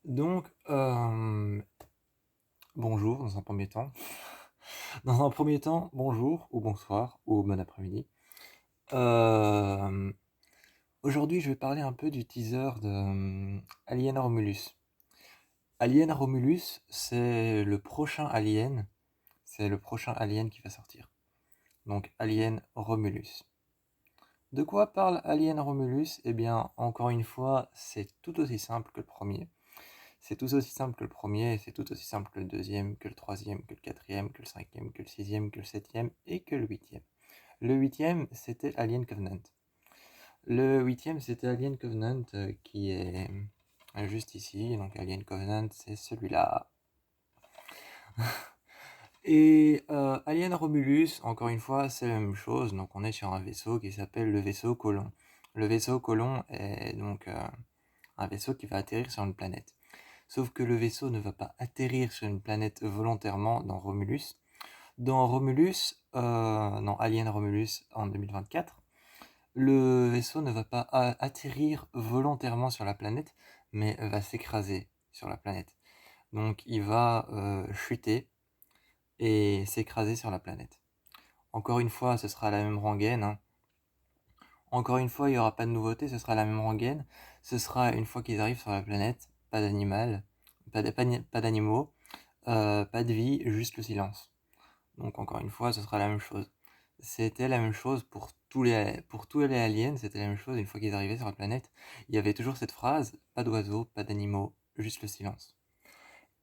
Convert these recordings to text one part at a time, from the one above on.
Donc, bonjour dans un premier temps. Dans un premier temps, bonjour ou bonsoir ou bon après-midi. Hem, Aujourd'hui, je vais parler un peu du teaser de, Alien Romulus. Alien Romulus, c'est le prochain Alien qui va sortir. Donc Alien Romulus. De quoi parle Alien Romulus? Eh bien, encore une fois, c'est tout aussi simple que le premier. C'est tout aussi simple que le premier, c'est tout aussi simple que le deuxième, que le troisième, que le quatrième, que le cinquième, que le sixième, que le septième et que le huitième. Le huitième, c'était Alien Covenant. Le huitième, c'était Alien Covenant qui est juste ici. Donc Alien Covenant, c'est celui-là. Et Alien Romulus, encore une fois, c'est la même chose. Donc on est sur un vaisseau qui s'appelle le vaisseau Colon. Le vaisseau Colon est donc un vaisseau qui va atterrir sur une planète. Sauf que le vaisseau ne va pas atterrir sur une planète volontairement dans Romulus. Dans Romulus, dans Alien Romulus en 2024, le vaisseau ne va pas atterrir volontairement sur la planète, mais va s'écraser sur la planète. Donc il va chuter et s'écraser sur la planète. Encore une fois, ce sera la même rengaine, hein. Encore une fois, il n'y aura pas de nouveauté, ce sera la même rengaine. Ce sera une fois qu'ils arrivent sur la planète, pas d'animal, pas d'animaux, pas de vie, juste le silence. Donc encore une fois, ce sera la même chose. C'était la même chose pour tous les aliens, c'était la même chose une fois qu'ils arrivaient sur la planète. Il y avait toujours cette phrase, pas d'oiseaux, pas d'animaux, juste le silence.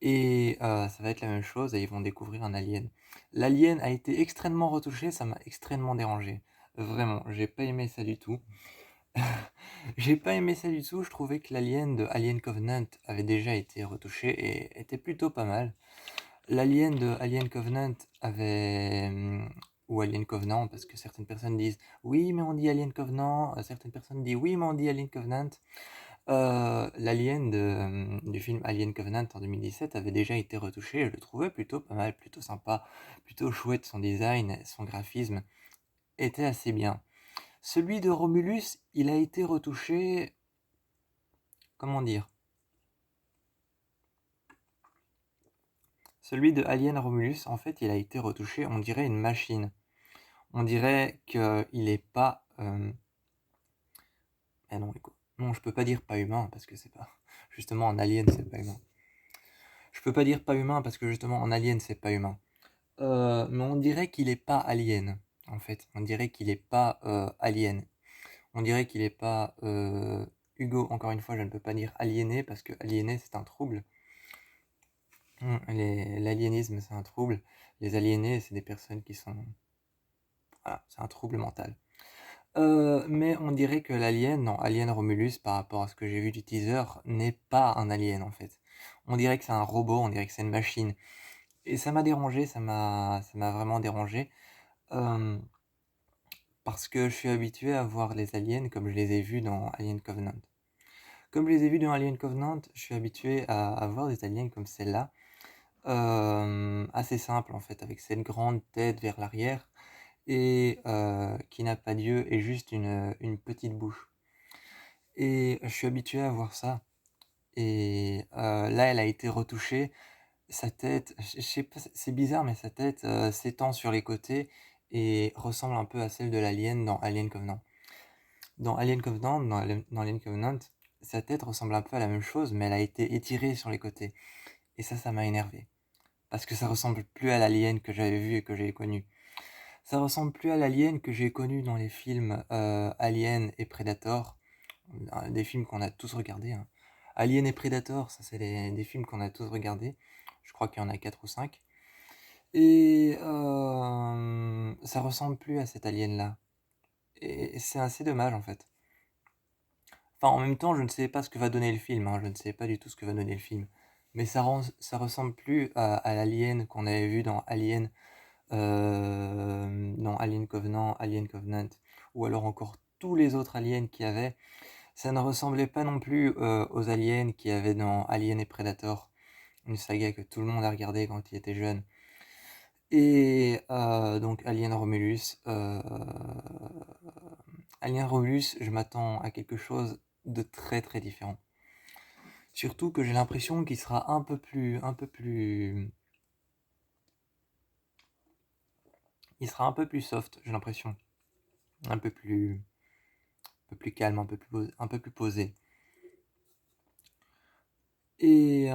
Et ça va être la même chose et ils vont découvrir un alien. L'alien a été extrêmement retouché, ça m'a extrêmement dérangé. Vraiment, j'ai pas aimé ça du tout. J'ai pas aimé ça du tout, je trouvais que l'alien de Alien Covenant avait déjà été retouché et était plutôt pas mal. L'alien de Alien Covenant avait, ou Alien Covenant, parce que certaines personnes disent oui, mais on dit Alien Covenant, certaines personnes disent oui, mais on dit Alien Covenant. L'alien du film Alien Covenant en 2017 avait déjà été retouché, je le trouvais plutôt pas mal, plutôt sympa, plutôt chouette, son design, son graphisme était assez bien. Celui de Romulus, il a été retouché, comment dire? Celui de Alien Romulus, en fait, il a été retouché, on dirait une machine. On dirait qu'il est pas. Non, écoute. Non, je peux pas dire pas humain parce que c'est pas. Justement, en alien, c'est pas humain. Je peux pas dire pas humain parce que justement, en alien, c'est pas humain. Mais on dirait qu'il est pas alien, en fait. On dirait qu'il est pas alien. On dirait qu'il est pas. Hugo, encore une fois, je ne peux pas dire aliéné parce que aliéné, c'est un trouble. L'aliénisme, c'est un trouble. Les aliénés, c'est des personnes qui sont. Voilà, c'est un trouble mental. Mais on dirait que l'alien dans Alien Romulus, par rapport à ce que j'ai vu du teaser, n'est pas un alien en fait. On dirait que c'est un robot, on dirait que c'est une machine. Et ça m'a dérangé, ça m'a vraiment dérangé. euh, Parce que je suis habitué à voir les aliens comme je les ai vus dans Alien Covenant. Comme je les ai vus dans Alien Covenant, je suis habitué à voir des aliens comme celle-là. Assez simple en fait, avec cette grande tête vers l'arrière et qui n'a pas d'yeux et juste une petite bouche. Et je suis habitué à voir ça. Et là, elle a été retouchée. Sa tête, je sais pas, c'est bizarre, mais sa tête s'étend sur les côtés et ressemble un peu à celle de l'alien dans Alien Covenant. Dans Alien Covenant, sa tête ressemble un peu à la même chose, mais elle a été étirée sur les côtés. Et ça m'a énervé. Parce que ça ressemble plus à l'alien que j'avais vu et que j'ai connu. Ça ressemble plus à l'alien que j'ai connu dans les films Alien et Predator, des films qu'on a tous regardés, hein. Alien et Predator, ça c'est des films qu'on a tous regardés. Je crois qu'il y en a 4 ou 5. Et ça ressemble plus à cet alien-là. Et c'est assez dommage en fait. Enfin, en même temps, je ne sais pas ce que va donner le film, hein. Je ne sais pas du tout ce que va donner le film. Mais ça ressemble plus à l'alien qu'on avait vu dans Alien Covenant, Alien Covenant, ou alors encore tous les autres aliens qu'il y avait. Ça ne ressemblait pas non plus aux aliens qu'il y avait dans Alien et Predator, une saga que tout le monde a regardé quand il était jeune. Et donc Alien Romulus. Alien Romulus, je m'attends à quelque chose de très très différent. Surtout que j'ai l'impression qu'il sera il sera un peu plus soft, j'ai l'impression. Un peu plus, un peu plus calme, un peu plus posé. Et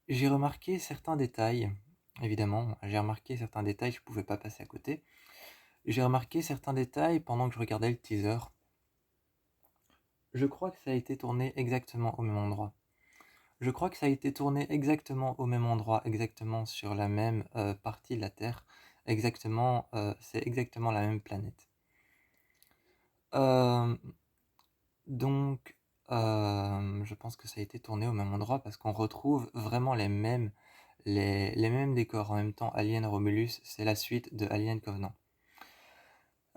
j'ai remarqué certains détails, évidemment. J'ai remarqué certains détails, je pouvais pas passer à côté. J'ai remarqué certains détails pendant que je regardais le teaser. Je crois que ça a été tourné exactement au même endroit. Je crois que ça a été tourné exactement au même endroit, exactement sur la même partie de la Terre. Exactement, c'est exactement la même planète. Euh, donc, je pense que ça a été tourné au même endroit parce qu'on retrouve vraiment les mêmes décors. En même temps, Alien Romulus, c'est la suite de Alien Covenant.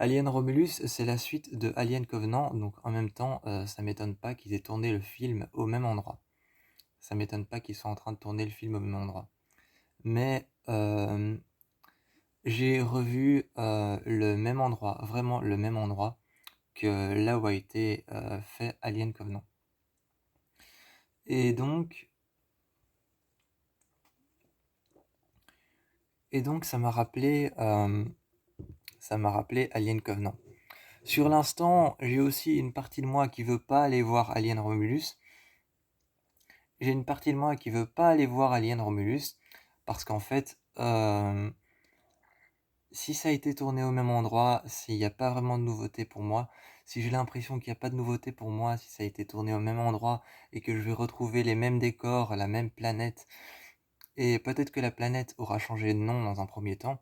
Alien Romulus, c'est la suite de Alien Covenant, donc en même temps, ça m'étonne pas qu'ils aient tourné le film au même endroit. Ça m'étonne pas qu'ils soient en train de tourner le film au même endroit. Mais j'ai revu le même endroit, vraiment le même endroit que là où a été fait Alien Covenant. Et donc, ça m'a rappelé Alien Covenant. Sur l'instant, j'ai aussi une partie de moi qui veut pas aller voir Alien Romulus. J'ai une partie de moi qui veut pas aller voir Alien Romulus parce qu'en fait, si ça a été tourné au même endroit, s'il n'y a pas vraiment de nouveauté pour moi, si j'ai l'impression qu'il n'y a pas de nouveauté pour moi, si ça a été tourné au même endroit et que je vais retrouver les mêmes décors, la même planète, et peut-être que la planète aura changé de nom dans un premier temps,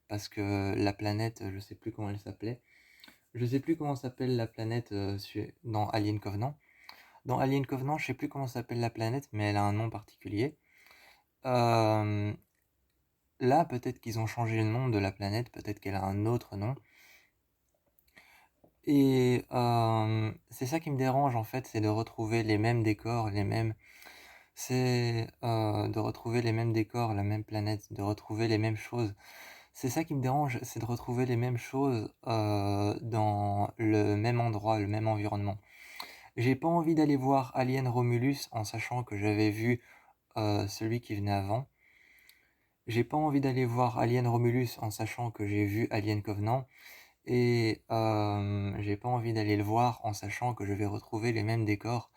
parce que la planète, je sais plus comment elle s'appelait, je sais plus comment s'appelle la planète dans Alien Covenant. Dans Alien Covenant, je sais plus comment s'appelle la planète, mais elle a un nom particulier. Euh, Là, peut-être qu'ils ont changé le nom de la planète, peut-être qu'elle a un autre nom. Et c'est ça qui me dérange en fait, c'est de retrouver les mêmes décors, de retrouver les mêmes décors, la même planète, de retrouver les mêmes choses. C'est ça qui me dérange, c'est de retrouver les mêmes choses dans le même endroit, le même environnement. J'ai pas envie d'aller voir Alien Romulus en sachant que j'avais vu celui qui venait avant. J'ai pas envie d'aller voir Alien Romulus en sachant que j'ai vu Alien Covenant. Et j'ai pas envie d'aller le voir en sachant que je vais retrouver les mêmes décors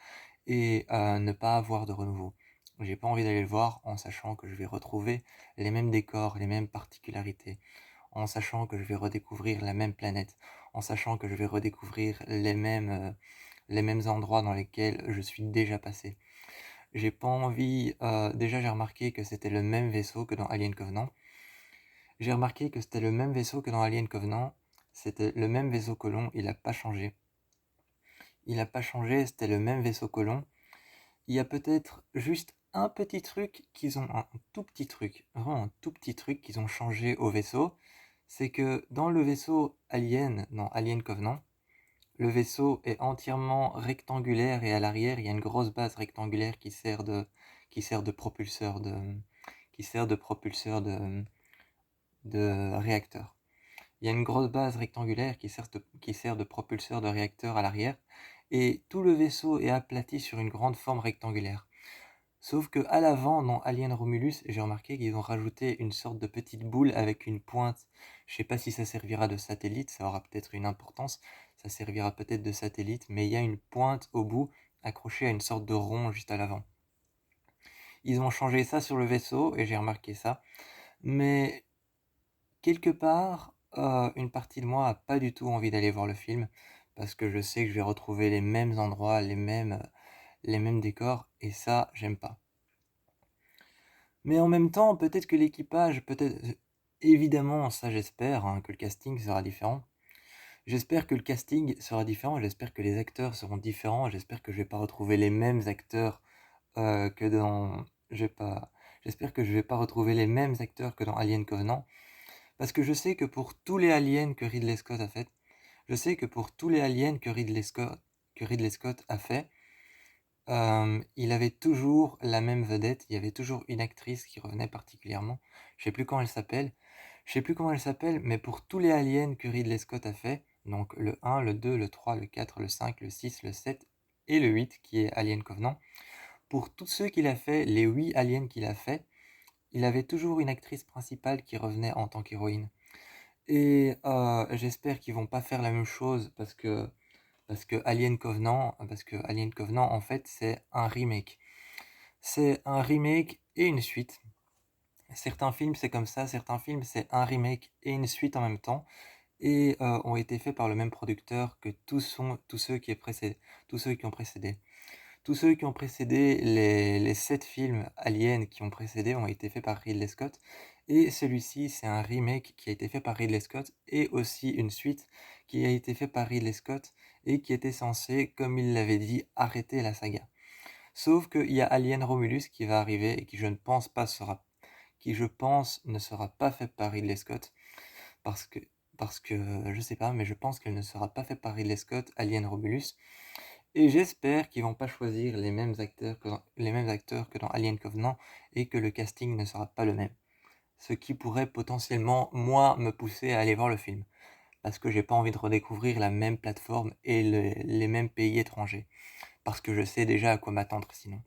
et ne pas avoir de renouveau. J'ai pas envie d'aller le voir en sachant que je vais retrouver les mêmes décors, les mêmes particularités, en sachant que je vais redécouvrir la même planète, en sachant que je vais redécouvrir les mêmes endroits dans lesquels je suis déjà passé. J'ai pas envie. Déjà, j'ai remarqué que c'était le même vaisseau que dans Alien Covenant. J'ai remarqué que c'était le même vaisseau que dans Alien Covenant. C'était le même vaisseau colon, il n'a pas changé. Il n'a pas changé, c'était le même vaisseau colon. Il y a peut-être juste un petit truc qu'ils ont, un tout petit truc, vraiment un tout petit truc qu'ils ont changé au vaisseau. C'est que dans le vaisseau Alien, dans Alien Covenant, le vaisseau est entièrement rectangulaire et à l'arrière, il y a une grosse base rectangulaire qui sert de propulseur de réacteur. Il y a une grosse base rectangulaire qui sert de propulseur de réacteur à l'arrière, et tout le vaisseau est aplati sur une grande forme rectangulaire. Sauf que à l'avant, dans Alien Romulus, j'ai remarqué qu'ils ont rajouté une sorte de petite boule avec une pointe. Je sais pas si ça servira de satellite, ça aura peut-être une importance, ça servira peut-être de satellite, mais il y a une pointe au bout accrochée à une sorte de rond juste à l'avant. Ils ont changé ça sur le vaisseau et j'ai remarqué ça, mais quelque part, une partie de moi a pas du tout envie d'aller voir le film parce que je sais que je vais retrouver les mêmes endroits, les mêmes décors et ça, j'aime pas. Mais en même temps, peut-être que l'équipage, évidemment, ça j'espère, hein, que le casting sera différent. J'espère que le casting sera différent, j'espère que les acteurs seront différents, j'espère que je vais pas retrouver les mêmes acteurs que dans... Je vais pas... J'espère que je vais pas retrouver les mêmes acteurs que dans Alien Covenant. Parce que je sais que pour tous les aliens que Ridley Scott a fait, je sais que pour tous les aliens que Ridley Scott a fait, il avait toujours la même vedette, il y avait toujours une actrice qui revenait particulièrement. Je sais plus comment elle s'appelle. Je sais plus comment elle s'appelle, mais pour tous les aliens que Ridley Scott a fait, donc le 1, le 2, le 3, le 4, le 5, le 6, le 7 et le 8 qui est Alien Covenant. Pour tous ceux qu'il a fait, les 8 aliens qu'il a fait, il avait toujours une actrice principale qui revenait en tant qu'héroïne. Et j'espère qu'ils vont pas faire la même chose parce que Alien Covenant en fait c'est un remake. C'est un remake et une suite. Certains films c'est comme ça, certains films c'est un remake et une suite en même temps et ont été faits par le même producteur que tous ceux qui tous ceux qui ont précédé. Tous ceux qui ont précédé, les 7 films Alien qui ont précédé ont été faits par Ridley Scott. Et celui-ci, c'est un remake qui a été fait par Ridley Scott et aussi une suite qui a été fait par Ridley Scott et qui était censé, comme il l'avait dit, arrêter la saga. Sauf qu'il y a Alien Romulus qui va arriver et qui je pense ne sera pas fait par Ridley Scott parce que, parce que, je sais pas, mais je pense qu'elle ne sera pas faite par Ridley Scott, Alien Romulus. Et j'espère qu'ils vont pas choisir les mêmes acteurs que dans Alien Covenant et que le casting ne sera pas le même. Ce qui pourrait potentiellement, moi, me pousser à aller voir le film. Parce que j'ai pas envie de redécouvrir la même plateforme et les mêmes pays étrangers. Parce que je sais déjà à quoi m'attendre sinon.